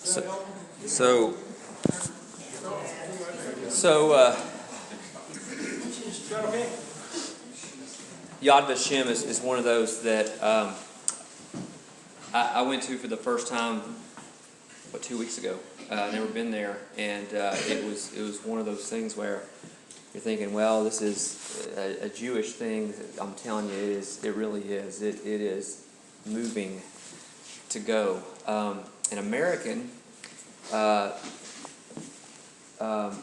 So, so, so Yad Vashem is one of those that I went to for the first time, 2 weeks ago. Never been there, and it was one of those things where you're thinking, well, this is a Jewish thing. I'm telling you, it really is. It is moving to go. An American, now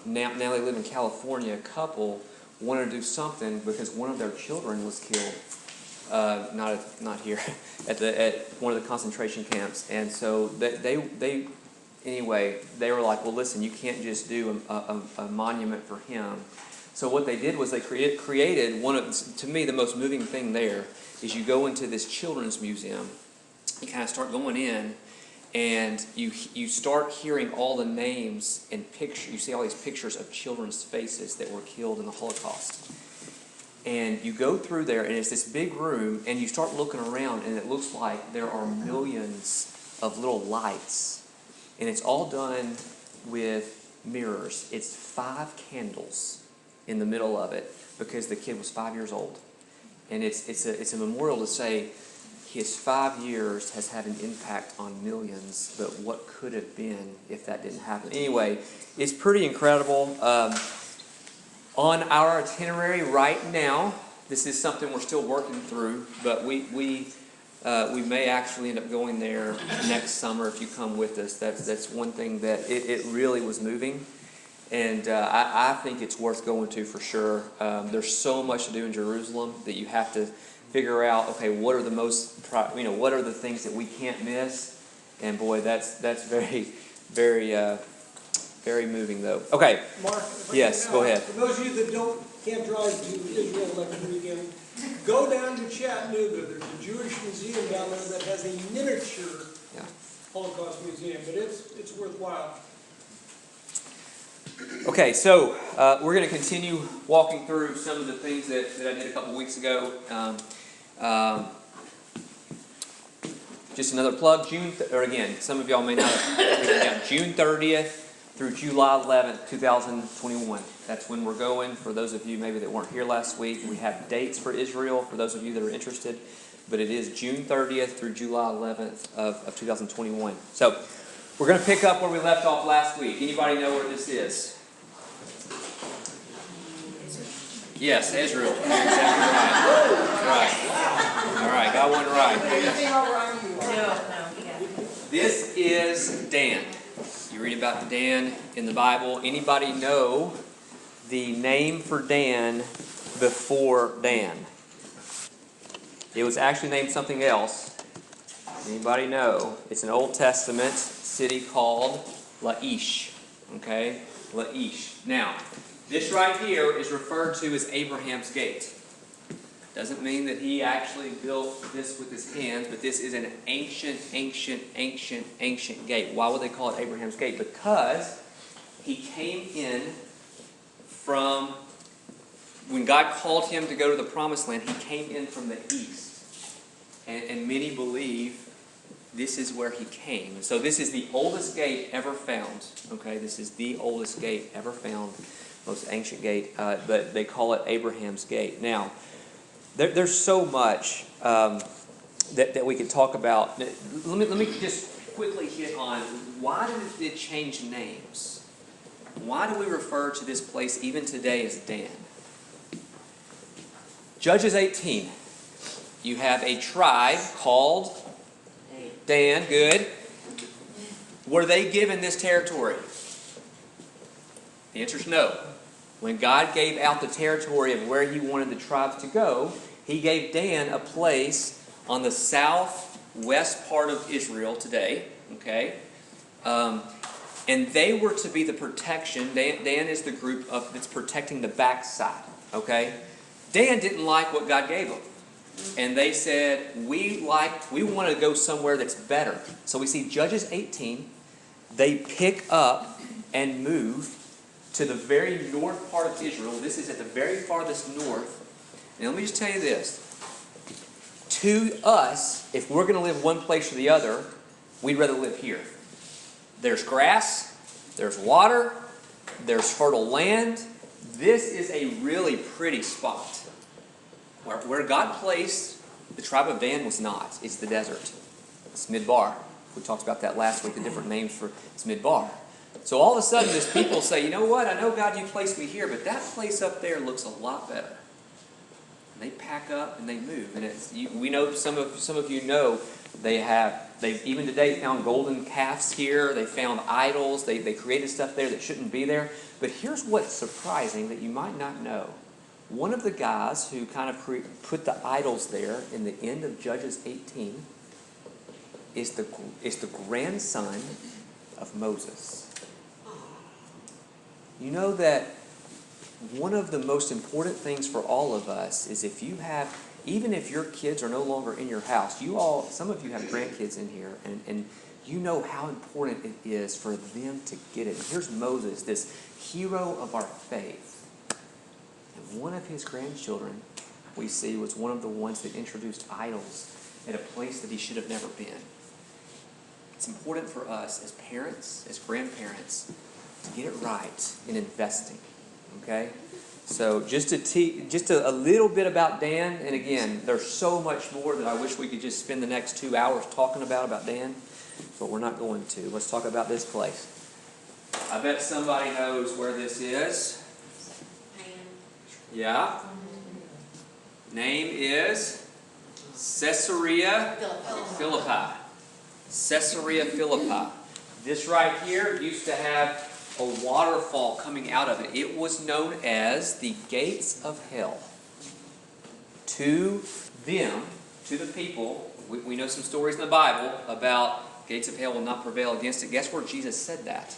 they live in California, a couple wanted to do something because one of their children was killed, not here, at one of the concentration camps. And so they anyway, they were like, well, listen, you can't just do a monument for him. So what they did was they created one of, to me, the most moving thing there is you go into this children's museum, you kind of start going in, and you start hearing all the names and pictures. You see all these pictures of children's faces that were killed in the Holocaust. And you go through there, and it's this big room, and you start looking around, and it looks like there are millions of little lights. And it's all done with mirrors. It's 5 candles in the middle of it because the kid was 5 years old. And it's a memorial to say his 5 years has had an impact on millions, but what could have been if that didn't happen? Anyway, it's pretty incredible. On our itinerary right now, this is something we're still working through, but we may actually end up going there next summer if you come with us. That's one thing that it really was moving, and I think it's worth going to for sure. There's so much to do in Jerusalem that you have to figure out. Okay, what are the what are the things that we can't miss? And boy, that's very, very, very moving though. Okay. Mark, yes, go ahead. For those of you that can't drive to Israel next weekend, go down to Chattanooga. There's a Jewish museum down there that has a miniature Holocaust museum, but it's worthwhile. Okay, so we're going to continue walking through some of the things that I did a couple weeks ago. Just another plug. Again, some of y'all may not have written it down. June 30th through July 11th, 2021. That's when we're going. For those of you maybe that weren't here last week, we have dates for Israel for those of you that are interested. But it is June 30th through July 11th of 2021. So we're going to pick up where we left off last week. Anybody know where this is? Yes, Israel. You're exactly right. All right, got one right. This is Dan. You read about Dan in the Bible. Anybody know the name for Dan before Dan? It was actually named something else. Anybody know? It's an Old Testament city called Laish. Okay? Laish. Now, this right here is referred to as Abraham's Gate. Doesn't mean that he actually built this with his hands, but this is an ancient gate. Why would they call it Abraham's Gate? Because he came in from, when God called him to go to the Promised Land, he came in from the east. And many believe this is where he came. So this is the oldest gate ever found. Okay, this is the oldest gate ever found, most ancient gate, but they call it Abraham's Gate. Now, there's so much that we could talk about. Let me just quickly hit on why did it change names? Why do we refer to this place even today as Dan? Judges 18. You have a tribe called Dan. Good. Were they given this territory? The answer is no. When God gave out the territory of where he wanted the tribes to go, he gave Dan a place on the southwest part of Israel today. Okay? And they were to be the protection. Dan is the group that's protecting the backside. Okay? Dan didn't like what God gave them. And they said, we want to go somewhere that's better. So we see Judges 18. They pick up and move to the very north part of Israel. This is at the very farthest north. And let me just tell you this. To us, if we're going to live one place or the other, we'd rather live here. There's grass, there's water, there's fertile land. This is a really pretty spot. Where God placed the tribe of Dan was not. It's the desert. It's Midbar. We talked about that last week, the different names for it's Midbar. So all of a sudden, these people say, you know what? I know, God, you placed me here, but that place up there looks a lot better. And they pack up and they move. And we know some of you know they've even today found golden calves here. They found idols. They created stuff there that shouldn't be there. But here's what's surprising that you might not know. One of the guys who kind of put the idols there in the end of Judges 18 is the grandson of Moses. You know that one of the most important things for all of us is even if your kids are no longer in your house, some of you have grandkids in here, and you know how important it is for them to get it. Here's Moses, this hero of our faith. And one of his grandchildren, we see, was one of the ones that introduced idols at a place that he should have never been. It's important for us as parents, as grandparents, to get it right in investing. Okay? So just a little bit about Dan, and again, there's so much more that I wish we could just spend the next 2 hours talking about Dan, but we're not going to. Let's talk about this place. I bet somebody knows where this is. Yeah. Name is Caesarea Philippi. Caesarea Philippi. This right here used to have a waterfall coming out of it. It was known as the gates of hell. To them, to the people, we know some stories in the Bible about gates of hell will not prevail against it. Guess where Jesus said that?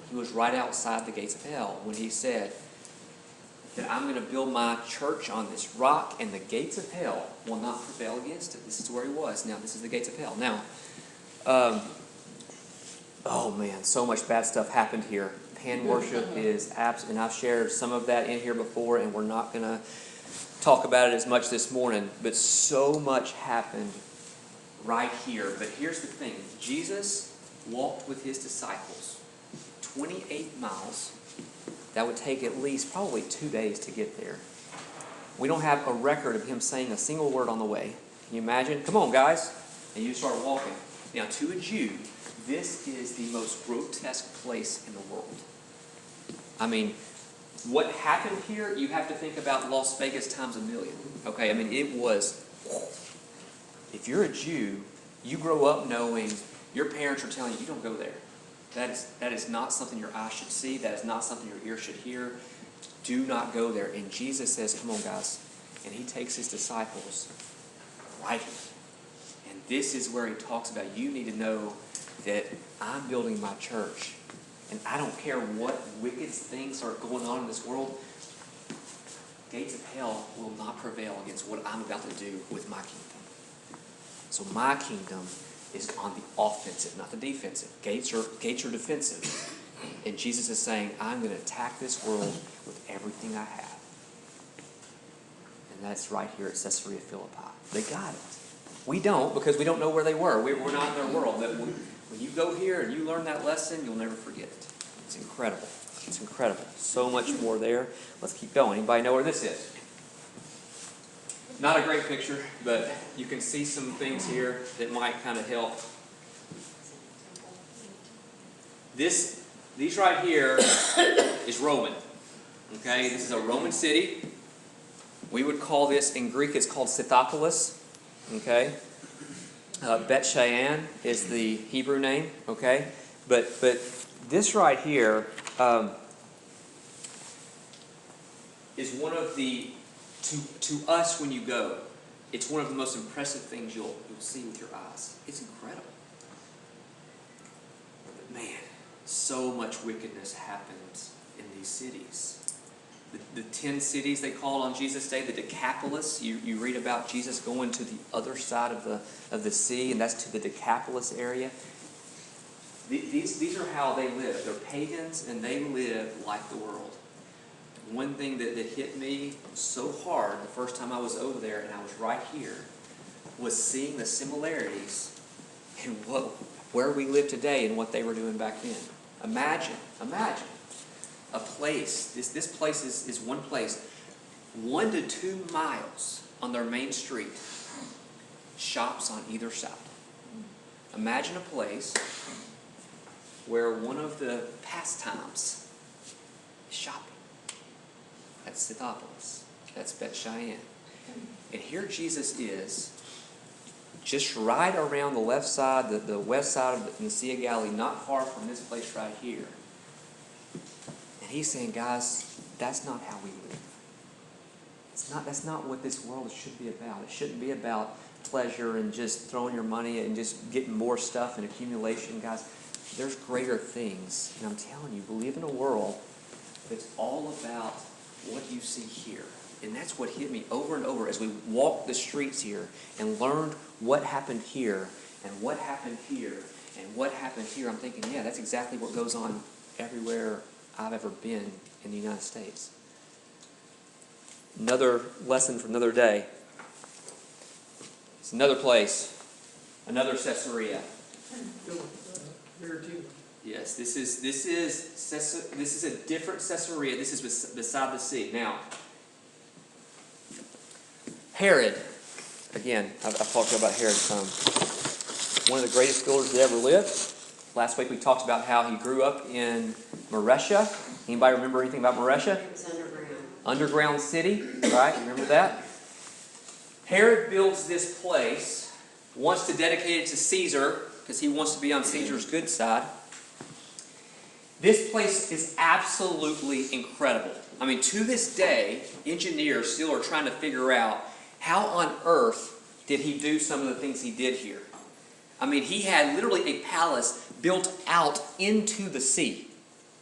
He was right outside the gates of hell when he said that I'm going to build my church on this rock and the gates of hell will not prevail against it. This is where he was. Now, this is the gates of hell. Now, oh man, so much bad stuff happened here. Pan worship is and I've shared some of that in here before, and we're not going to talk about it as much this morning, but so much happened right here. But here's the thing. Jesus walked with his disciples 28 miles. That would take at least probably 2 days to get there. We don't have a record of him saying a single word on the way. Can you imagine? Come on, guys. And you start walking. Now, to a Jew, this is the most grotesque place in the world. I mean, what happened here, you have to think about Las Vegas times a million. Okay, I mean, it was... If you're a Jew, you grow up knowing your parents are telling you don't go there. That is not something your eyes should see. That is not something your ears should hear. Do not go there. And Jesus says, come on, guys. And he takes his disciples right here. And this is where he talks about you need to know that I'm building my church. And I don't care what wicked things are going on in this world. Gates of hell will not prevail against what I'm about to do with my kingdom. So my kingdom is on the offensive, not the defensive. Gates are defensive. And Jesus is saying, I'm going to attack this world with everything I have. And that's right here at Caesarea Philippi. They got it. We don't, because we don't know where they were. We're not in their world. But when you go here and you learn that lesson, you'll never forget it. It's incredible. It's incredible. So much more there. Let's keep going. Anybody know where this is? Not a great picture, but you can see some things here that might kind of help. These right here is Roman. Okay, this is a Roman city. We would call this, in Greek, it's called Scythopolis. Okay, Bet Shean is the Hebrew name. Okay, but this right here is one of the to us when you go, it's one of the most impressive things you'll see with your eyes. It's incredible. But man, so much wickedness happens in these cities. The 10 cities they called on Jesus' day, the Decapolis. You read about Jesus going to the other side of the sea, and that's to the Decapolis area. These are how they live. They're pagans, and they live like the world. One thing that hit me so hard the first time I was over there, and I was right here, was seeing the similarities in what where we live today and what they were doing back then. Imagine a place. This place is one place, 1 to 2 miles on their main street. Shops on either side. Imagine a place where one of the pastimes is shopping. That's Scythopolis. That's Beth Cheyenne. And here Jesus is, just right around the left side, the west side of the Sea of Galilee, not far from this place right here. And he's saying, guys, that's not how we live. That's not what this world should be about. It shouldn't be about pleasure and just throwing your money and just getting more stuff and accumulation. Guys, there's greater things. And I'm telling you, we live in a world that's all about what you see here. And that's what hit me over and over as we walked the streets here and learned what happened here and what happened here and what happened here. I'm thinking, yeah, that's exactly what goes on everywhere I've ever been in the United States. Another lesson for another day. It's another place, another Caesarea. Yes, this is a different Caesarea. This is beside the sea. Now, Herod, again, I've talked about Herod some. One of the greatest builders that ever lived. Last week we talked about how he grew up in Maresha. Anybody remember anything about Maresha? It was underground. Underground city, right? Remember that? Herod builds this place, wants to dedicate it to Caesar, because he wants to be on Caesar's good side. This place is absolutely incredible. I mean, to this day, engineers still are trying to figure out how on earth did he do some of the things he did here. I mean, he had literally a palace built out into the sea.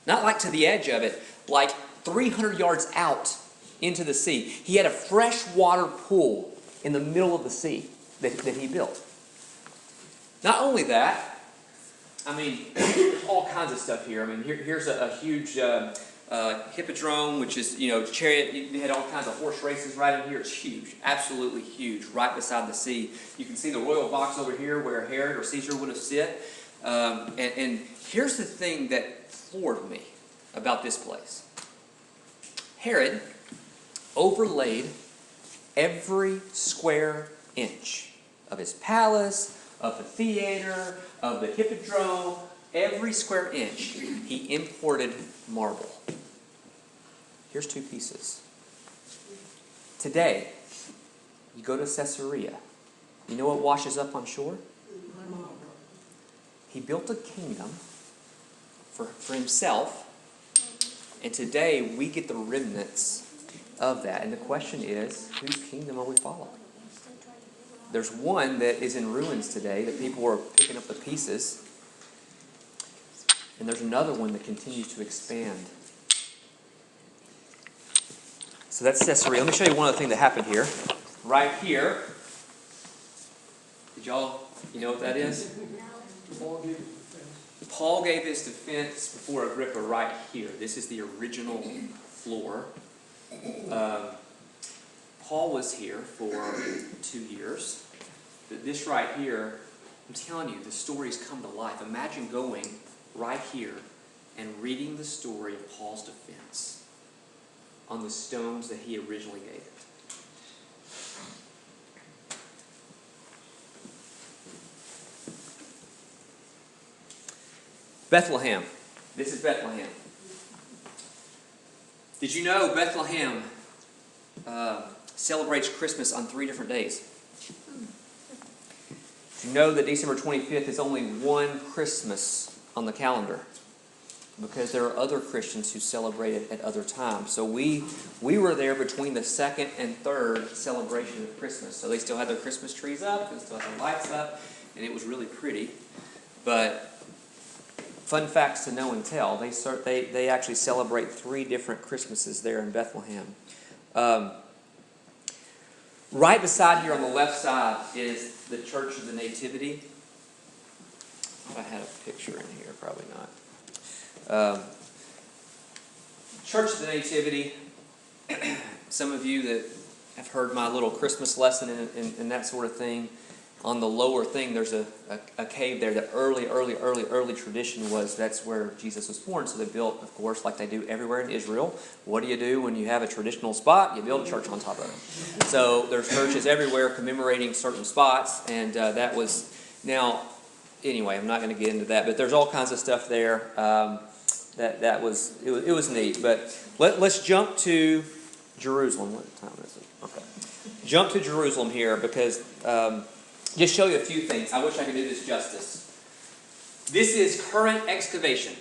Not like to the edge of it, like 300 yards out into the sea. He had a freshwater pool in the middle of the sea that he built. Not only that, I mean, there's all kinds of stuff here. I mean, here's a huge hippodrome, which is, chariot. You had all kinds of horse races right in here. It's huge, absolutely huge, right beside the sea. You can see the royal box over here where Herod or Caesar would have sit. And here's the thing that floored me about this place. Herod overlaid every square inch of his palace, of the theater, of the hippodrome, every square inch, he imported marble. Here's 2 pieces. Today, you go to Caesarea. You know what washes up on shore? He built a kingdom for himself, and today we get the remnants of that. And the question is, whose kingdom are we following? There's one that is in ruins today that people are picking up the pieces. And there's another one that continues to expand. So that's Caesarea. Let me show you one other thing that happened here. Right here. Did y'all, you know what that is? Paul gave his defense before Agrippa right here. This is the original floor. Paul was here for 2 years. This right here, I'm telling you, the stories come to life. Imagine going right here and reading the story of Paul's defense on the stones that he originally gave it. Bethlehem. This is Bethlehem. Did you know Bethlehem celebrates Christmas on 3 different days? Did you know that December 25th is only one Christmas on the calendar? Because there are other Christians who celebrate it at other times. So we were there between the 2nd and 3rd celebration of Christmas. So they still had their Christmas trees up, they still had their lights up, and it was really pretty. But fun facts to know and tell, they actually celebrate 3 different Christmases there in Bethlehem. Right beside here on the left side is the Church of the Nativity. If I had a picture in here, probably not. Church of the Nativity. Some of you that have heard my little Christmas lesson and that sort of thing on the lower thing, there's a cave there. The early tradition was that's where Jesus was born. So they built, of course, like they do everywhere in Israel. What do you do when you have a traditional spot? You build a church on top of it. So there's churches everywhere commemorating certain spots, and that was now. Anyway, I'm not going to get into that, but there's all kinds of stuff there. It was neat. But let's jump to Jerusalem. What time is it? Okay. Jump to Jerusalem here because just show you a few things. I wish I could do this justice. This is current excavation.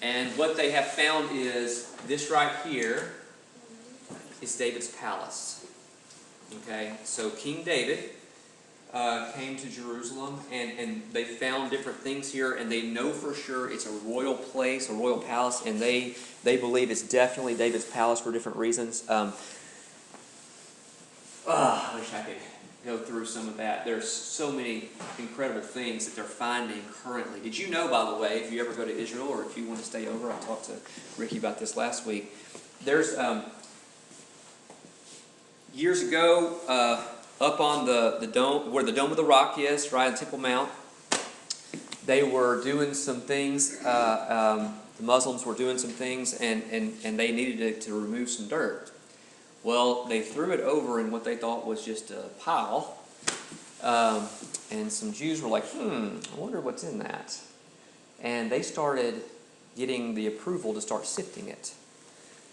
And what they have found is this right here is David's palace. Okay, so King David came to Jerusalem and they found different things here, and they know for sure it's a royal place, a royal palace, and they believe it's definitely David's palace for different reasons. I wish I could go through some of that. There's so many incredible things that they're finding currently. Did you know, by the way, if you ever go to Israel or if you want to stay over, I talked to Ricky about this last week, there's years ago up on the dome, where the Dome of the Rock is, right on Temple Mount, they were doing some things, the Muslims were doing some things, and they needed to remove some dirt. Well, they threw it over in what they thought was just a pile, and some Jews were like, I wonder what's in that. And they started getting the approval to start sifting it.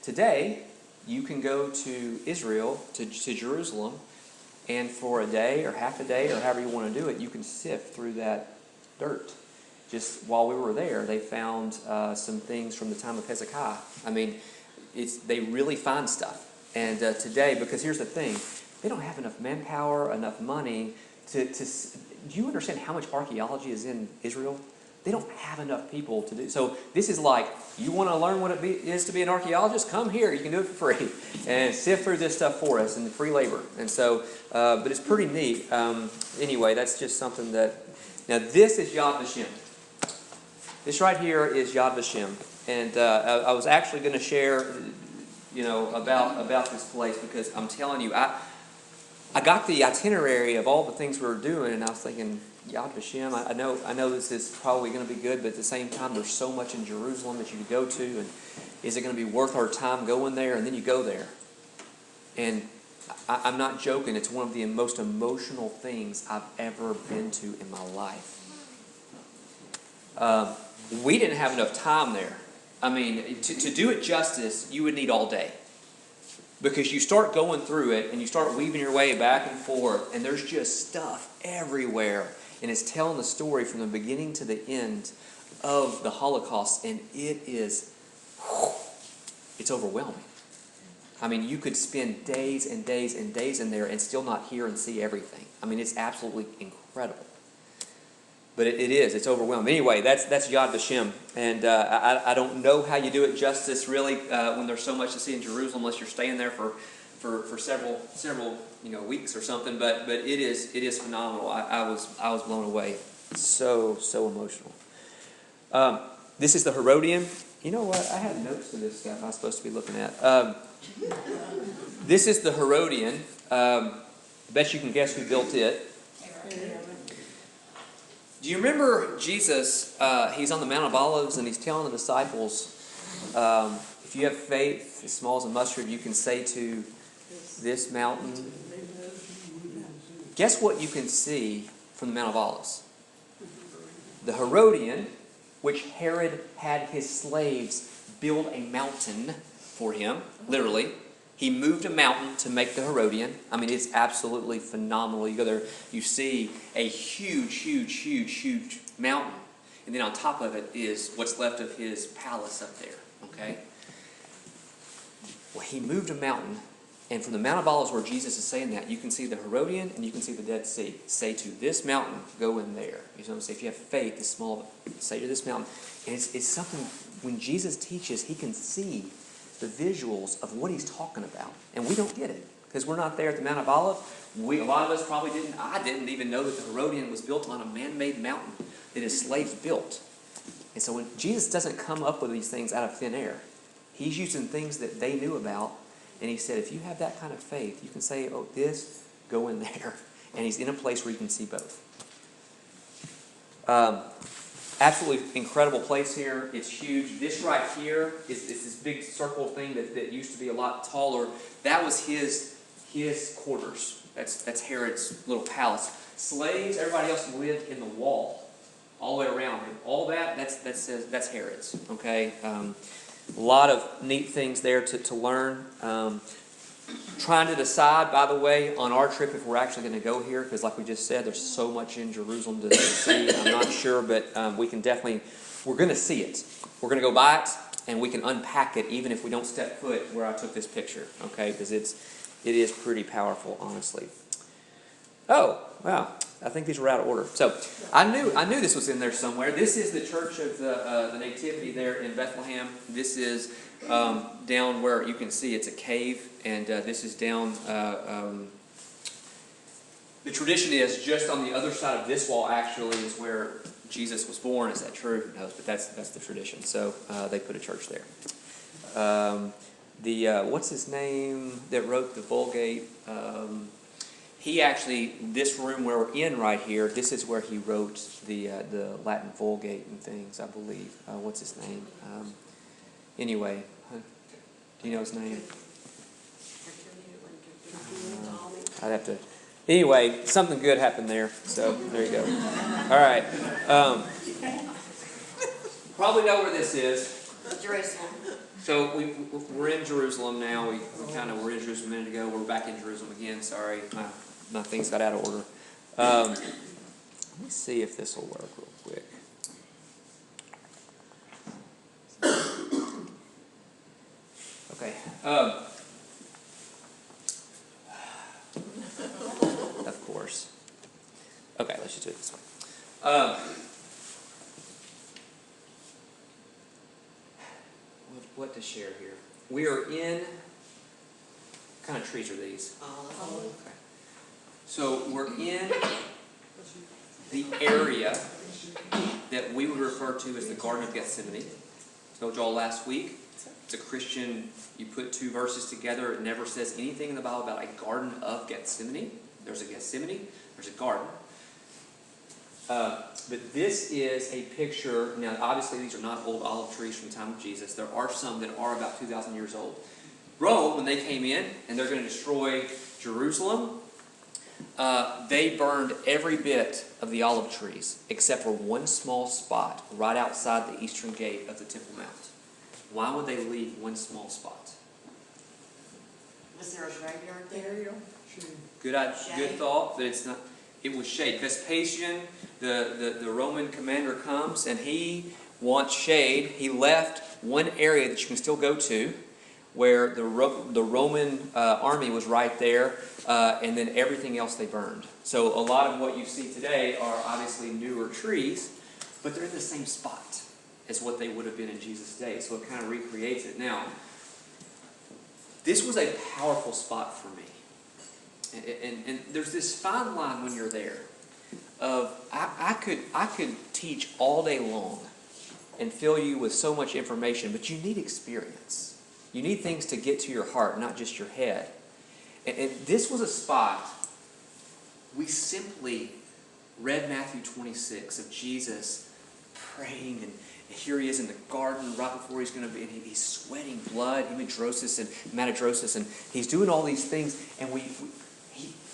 Today, you can go to Israel, to Jerusalem, and for a day or half a day or however you want to do it, you can sift through that dirt. Just while we were there, they found some things from the time of Hezekiah. I mean, they really find stuff. And today, because here's the thing, they don't have enough manpower, enough money do you understand how much archaeology is in Israel? They don't have enough people to do. So this is like, you want to learn what it is to be an archaeologist? Come here, you can do it for free. And sift through this stuff for us in free labor. And so, but it's pretty neat. Anyway, that's just something that, now this is Yad Vashem. This right here is Yad Vashem. And I was actually going to share, about this place, because I'm telling you, I got the itinerary of all the things we were doing, and I was thinking, Yad Vashem, I know this is probably going to be good, but at the same time, there's so much in Jerusalem that you could go to, and is it going to be worth our time going there? And then you go there. And I'm not joking, it's one of the most emotional things I've ever been to in my life. We didn't have enough time there. I mean, to do it justice, you would need all day. Because you start going through it, and you start weaving your way back and forth, and there's just stuff everywhere. And it's telling the story from the beginning to the end of the Holocaust, and it's overwhelming. I mean, you could spend days and days and days in there and still not hear and see everything. I mean, it's absolutely incredible. But it's overwhelming. Anyway, that's Yad Vashem. And I don't know how you do it justice, really, when there's so much to see in Jerusalem, unless you're staying there for several weeks or something. But it is phenomenal. I was blown away. So emotional. This is the Herodian. You know what? I had notes to this stuff I was supposed to be looking at. This is the Herodian. I bet you can guess who built it. Do you remember Jesus, he's on the Mount of Olives, and he's telling the disciples, if you have faith as small as a mustard, you can say to this mountain. Guess what you can see from the Mount of Olives? The Herodian, which Herod had his slaves build a mountain for him, literally. He moved a mountain to make the Herodian. I mean, it's absolutely phenomenal. You go there, you see a huge mountain. And then on top of it is what's left of his palace up there. Okay? Well, he moved a mountain. And from the Mount of Olives where Jesus is saying that, you can see the Herodian and you can see the Dead Sea. Say to this mountain, go in there. You know what I'm saying? If you have faith, this small, say to this mountain. And it's something, when Jesus teaches, he can see the visuals of what he's talking about. And we don't get it because we're not there at the Mount of Olives. A lot of us probably didn't. I didn't even know that the Herodian was built on a man-made mountain that his slaves built. And so when Jesus doesn't come up with these things out of thin air, he's using things that they knew about. And he said, if you have that kind of faith, you can say, oh, this, go in there. and he's in a place where you can see both. Absolutely incredible place here. It's huge. This right here is this big circle thing that used to be a lot taller. That was his quarters. That's Herod's little palace. Slaves, everybody else lived in the wall, all the way around him. All that's Herod's. Okay, a lot of neat things there to learn. Trying to decide, by the way, on our trip if we're actually going to go here, because like we just said, there's so much in Jerusalem to see. I'm not sure, but we're going to see it. We're going to go by it, and we can unpack it even if we don't step foot where I took this picture, okay? Because it is pretty powerful, honestly. Oh, wow. I think these were out of order. So I knew this was in there somewhere. This is the Church of the Nativity there in Bethlehem. This is down where you can see it's a cave, and this is down. The tradition is just on the other side of this wall. Actually, is where Jesus was born. Is that true? Who knows? But that's the tradition. So they put a church there. What's his name that wrote the Vulgate? He actually, this room where we're in right here, this is where he wrote the Latin Vulgate and things, I believe. What's his name? Anyway, do you know his name? I'd have to. Anyway, something good happened there. So there you go. All right. Probably know where this is. Jerusalem. So we're in Jerusalem now. We were in Jerusalem a minute ago. We're back in Jerusalem again. Sorry, my things got out of order. Let me see if this will work real quick. Okay. Of course. Okay, let's just do it this way. What to share here? We are in. What kind of trees are these? Okay. So we're in the area that we would refer to as the Garden of Gethsemane. I told y'all last week. It's a Christian. You put two verses together. It never says anything in the Bible about a Garden of Gethsemane. There's a Gethsemane. There's a garden. But this is a picture. Now, obviously, these are not old olive trees from the time of Jesus. There are some that are about 2,000 years old. Rome, when they came in and they're going to destroy Jerusalem, they burned every bit of the olive trees except for one small spot right outside the eastern gate of the Temple Mount. Why would they leave one small spot? Was there a graveyard there? Good thought, but it's not. It was shade. Vespasian, the Roman commander, comes and he wants shade. He left one area that you can still go to, where the Roman army was right there, and then everything else they burned. So a lot of what you see today are obviously newer trees, but they're in the same spot as what they would have been in Jesus' day. So it kind of recreates it. Now, this was a powerful spot for me. And there's this fine line when you're there of I could teach all day long and fill you with so much information, but you need experience. You need things to get to your heart, not just your head. And this was a spot we simply read Matthew 26 of Jesus praying, and here he is in the garden right before he's going to be, and he's sweating blood, hematidrosis, and he's doing all these things, and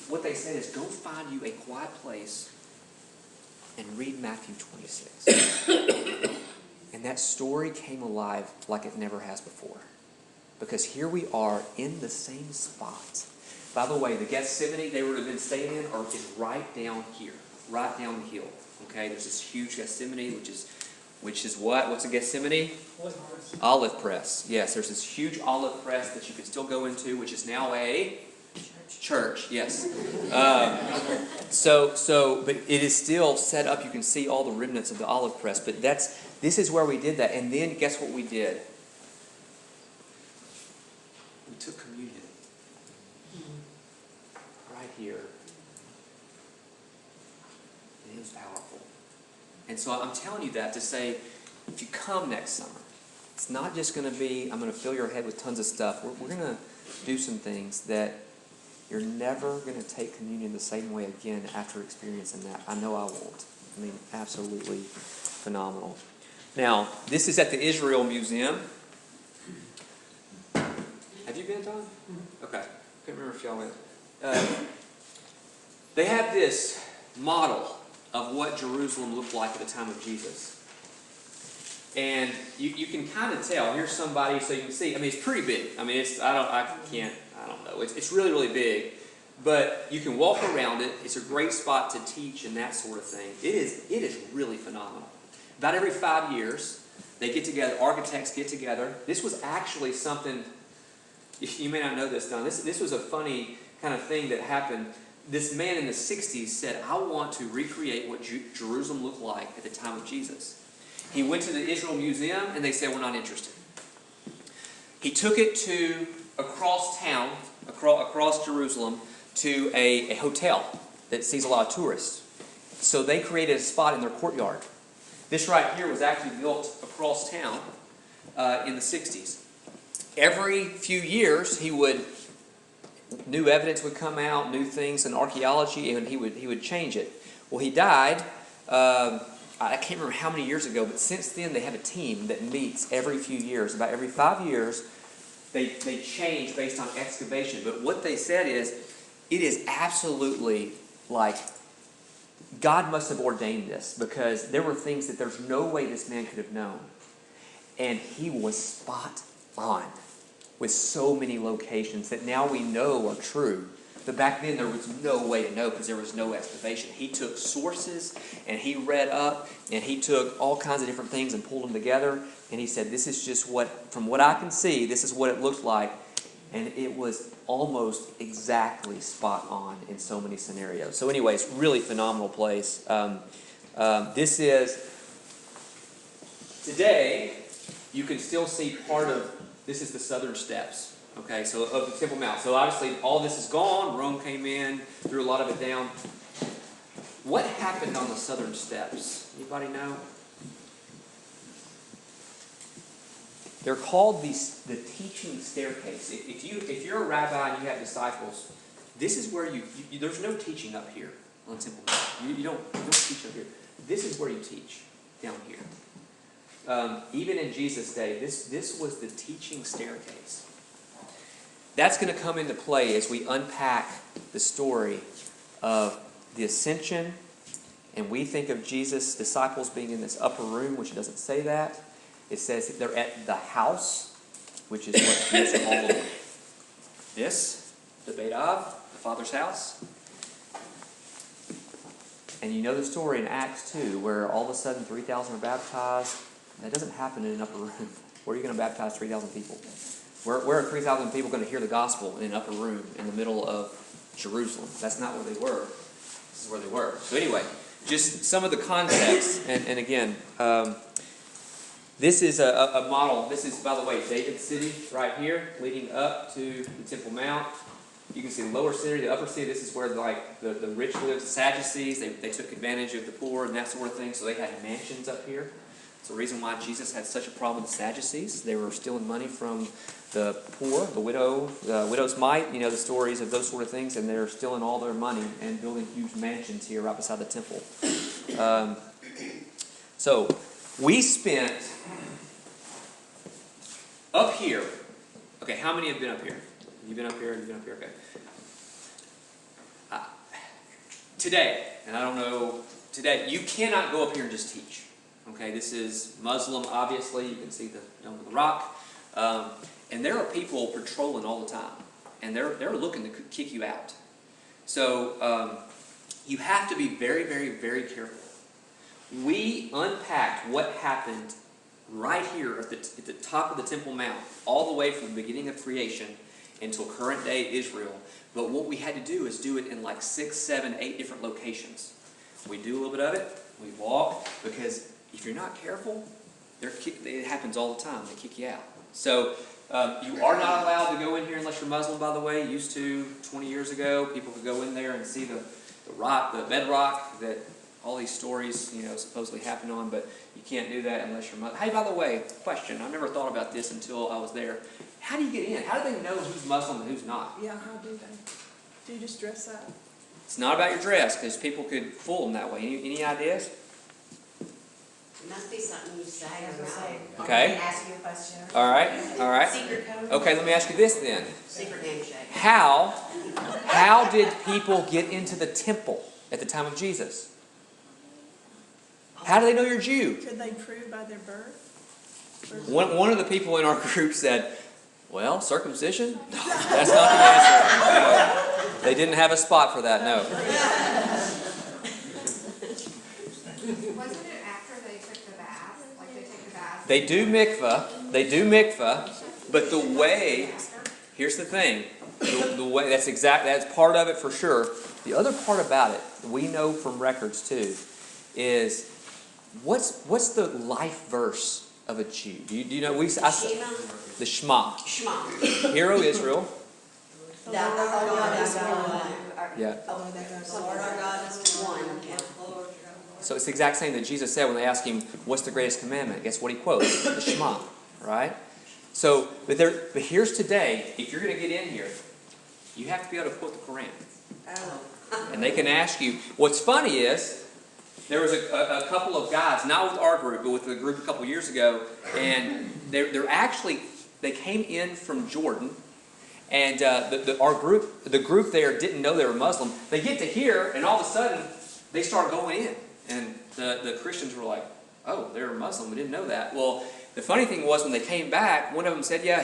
what they said is, go find you a quiet place and read Matthew 26. And that story came alive like it never has before. Because here we are in the same spot. By the way, the Gethsemane they would have been staying in is right down here, right down the hill. Okay, there's this huge Gethsemane, which is what? What's a Gethsemane? Olive press. Yes, there's this huge olive press that you can still go into, which is now a church. Yes. But it is still set up. You can see all the remnants of the olive press. But this is where we did that. And then guess what we did? We took communion. Right here. And it was powerful. And so I'm telling you that to say, if you come next summer, it's not just going to be, I'm going to fill your head with tons of stuff. We're going to do some things that You're never going to take communion the same way again after experiencing that. I know I won't. I mean, absolutely phenomenal. Now, this is at the Israel Museum. Have you been, Tom? Okay. I can't remember if y'all went. They have this model of what Jerusalem looked like at the time of Jesus. And you can kind of tell. Here's somebody, so you can see. I mean, it's pretty big. I mean, I don't know. It's really, really big. But you can walk around it. It's a great spot to teach and that sort of thing. It is really phenomenal. About every 5 years, they get together. Architects get together. This was actually something. You may not know this, Don. This was a funny kind of thing that happened. This man in the 60s said, I want to recreate what Jerusalem looked like at the time of Jesus. He went to the Israel Museum, and they said, we're not interested. He took it to across town, across Jerusalem, to a hotel that sees a lot of tourists. So they created a spot in their courtyard. This right here was actually built across town in the 60s. Every few years, new evidence would come out, new things in archaeology, and he would change it. Well, he died, I can't remember how many years ago, but since then they have a team that meets every few years. About every 5 years, they change based on excavation. But what they said is, it is absolutely like, God must have ordained this, because there were things that there's no way this man could have known. And he was spot on with so many locations that now we know are true. But back then there was no way to know because there was no excavation. He took sources and he read up and he took all kinds of different things and pulled them together. And he said, this is just from what I can see, this is what it looked like. And it was almost exactly spot on in so many scenarios. So anyways, really phenomenal place. This is, today, you can still see part of, this is the southern steps, okay, so of the Temple Mount. So obviously all this is gone. Rome came in, threw a lot of it down. What happened on the southern steps? Anybody know? They're called the teaching staircase. If you're a rabbi and you have disciples, this is where you there's no teaching up here on Temple Mount. You don't teach up here. This is where you teach, down here. Even in Jesus' day, this was the teaching staircase. That's going to come into play as we unpack the story of the ascension, and we think of Jesus' disciples being in this upper room, which doesn't say that. It says they're at the house, which is what is called this, the Beit Av, the Father's house. And you know the story in Acts 2, where all of a sudden 3,000 are baptized. That doesn't happen in an upper room. Where are you going to baptize 3,000 people? Where are 3,000 people going to hear the gospel in an upper room in the middle of Jerusalem? That's not where they were. This is where they were. So anyway, just some of the context. And again, this is a model. This is, by the way, David City right here, leading up to the Temple Mount. You can see the lower city, the upper city. This is where the rich lived, the Sadducees. They took advantage of the poor and that sort of thing. So they had mansions up here. It's the reason why Jesus had such a problem with the Sadducees. They were stealing money from the poor, the widow's mite, the stories of those sort of things, and they're stealing all their money and building huge mansions here right beside the temple. So we spent up here. Okay, how many have been up here? You've been up here, you've been up here, okay. Today, and I don't know, today, you cannot go up here and just teach. Okay, this is Muslim, obviously. You can see the Dome of the Rock. And there are people patrolling all the time. And they're looking to kick you out. So you have to be very, very, very careful. We unpacked what happened right here at the top of the Temple Mount, all the way from the beginning of creation until current day Israel. But what we had to do is do it in like 6, 7, 8 different locations. We do a little bit of it. We walk, because if you're not careful, it happens all the time. They kick you out. So you are not allowed to go in here unless you're Muslim, by the way. Used to, 20 years ago, people could go in there and see the bedrock that all these stories, supposedly happen on, but you can't do that unless you're Muslim. Hey, by the way, question. I never thought about this until I was there. How do you get in? How do they know who's Muslim and who's not? Yeah, how do they? Do you just dress up? It's not about your dress, because people could fool them that way. Any ideas? It must be something you say or know. Okay. Ask you a question. All right. Secret code. Okay, let me ask you this then. Secret handshake. How did people get into the temple at the time of Jesus? How do they know you're a Jew? Could they prove by their birth? One of the people in our group said, well, circumcision? No, that's not the answer. No. They didn't have a spot for that, no. Wasn't it after they took the bath? Like they take the bath? They do mikvah, but the way, here's the thing, the way, that's part of it for sure. The other part about it, we know from records too, is what's the life verse of a Jew? Do you know? The Shema. Shema. Hear, O Israel. The Lord our God is one. Yeah. The Lord our God is one. Yeah. So it's the exact same that Jesus said when they asked him, what's the greatest commandment? Guess what he quotes? The Shema, right? So, but here's today, if you're going to get in here, you have to be able to quote the Quran. And they can ask you. What's funny is, there was a couple of guys, not with our group, but with the group a couple years ago, and they came in from Jordan, and the group there didn't know they were Muslim. They get to here, and all of a sudden, they start going in. And the Christians were like, oh, they're Muslim, we didn't know that. Well, the funny thing was when they came back, one of them said, yeah,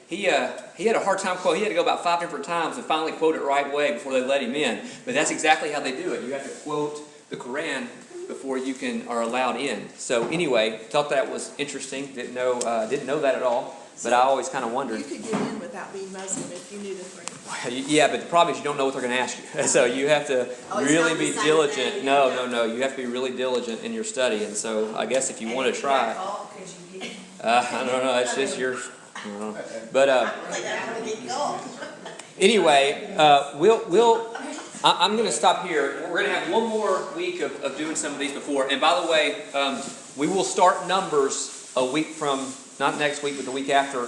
he had a hard time quoting. He had to go about 5 different times and finally quote it right way before they let him in. But that's exactly how they do it. You have to quote the Quran before you are allowed in. So anyway, thought that was interesting. Didn't know that at all. But I always kind of wondered. You could get in without being Muslim if you knew the Quran. Yeah, but the problem is you don't know what they're going to ask you. So you have to really be diligent. No. You have to be really diligent in your study. And so I guess if you want to try, I don't know. It's just your. I don't know. But anyway, I'm going to stop here. We're going to have one more week of doing some of these before. And by the way, we will start Numbers a week from. Not next week, but the week after.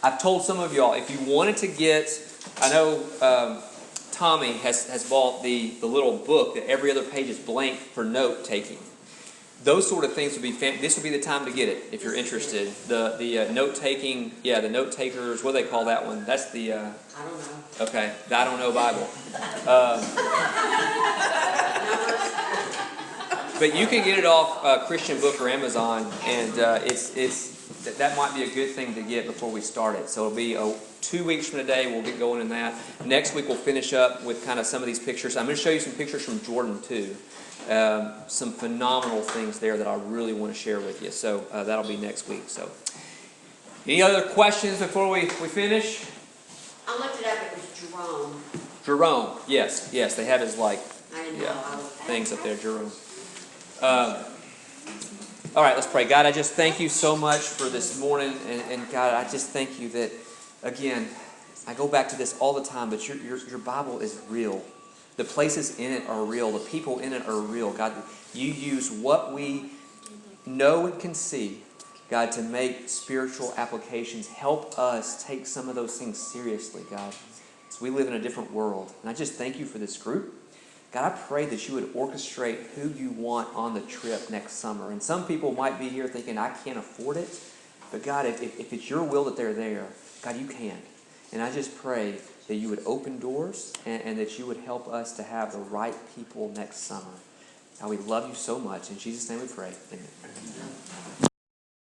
I've told some of y'all, if you wanted to get, I know Tommy has bought the little book that every other page is blank for note taking. Those sort of things would be, this would be the time to get it if you're interested. The note taking, the note takers, what do they call that one? That's the, I don't know. Okay, the I don't know Bible. But you can get it off Christian Book or Amazon, and that might be a good thing to get before we start it. So it'll be 2 weeks from today. We'll get going in that. Next week we'll finish up with kind of some of these pictures. I'm going to show you some pictures from Jordan too. Some phenomenal things there that I really want to share with you. So that'll be next week. So, any other questions before we finish? I looked it up. It was Jerome. Jerome, yes, they have his I didn't know. things up there, Jerome. All right, let's pray. God, I just thank you so much for this morning, and God, I just thank you that, again, I go back to this all the time, but your Bible is real. The places in it are real. The people in it are real. God, you use what we know and can see, God, to make spiritual applications. Help us take some of those things seriously, God. So we live in a different world. And I just thank you for this group. God, I pray that you would orchestrate who you want on the trip next summer. And some people might be here thinking, I can't afford it. But God, if it's your will that they're there, God, you can. And I just pray that you would open doors and that you would help us to have the right people next summer. God, we love you so much. In Jesus' name we pray. Amen.